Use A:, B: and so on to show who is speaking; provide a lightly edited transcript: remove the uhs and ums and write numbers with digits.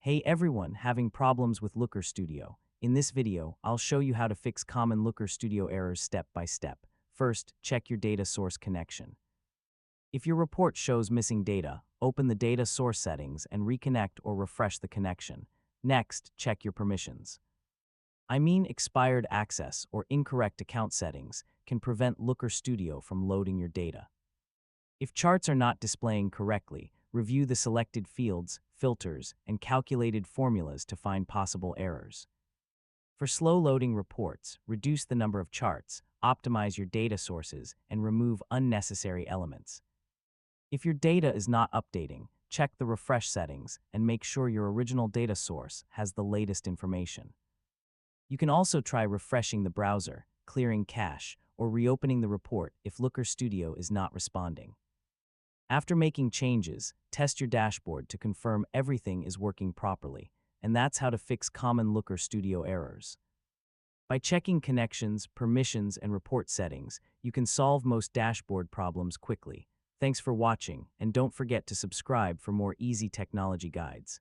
A: Hey everyone, having problems with Looker Studio. In this video, I'll show you how to fix common Looker Studio errors step by step. First, check your data source connection. If your report shows missing data, open the data source settings and reconnect or refresh the connection. Next, check your permissions. Expired access or incorrect account settings can prevent Looker Studio from loading your data. If charts are not displaying correctly, review the selected fields, filters, and calculated formulas to find possible errors. For slow-loading reports, reduce the number of charts, optimize your data sources, and remove unnecessary elements. If your data is not updating, check the refresh settings and make sure your original data source has the latest information. You can also try refreshing the browser, clearing cache, or reopening the report if Looker Studio is not responding. After making changes, test your dashboard to confirm everything is working properly, and that's how to fix common Looker Studio errors. By checking connections, permissions, and report settings, you can solve most dashboard problems quickly. Thanks for watching, and don't forget to subscribe for more easy technology guides.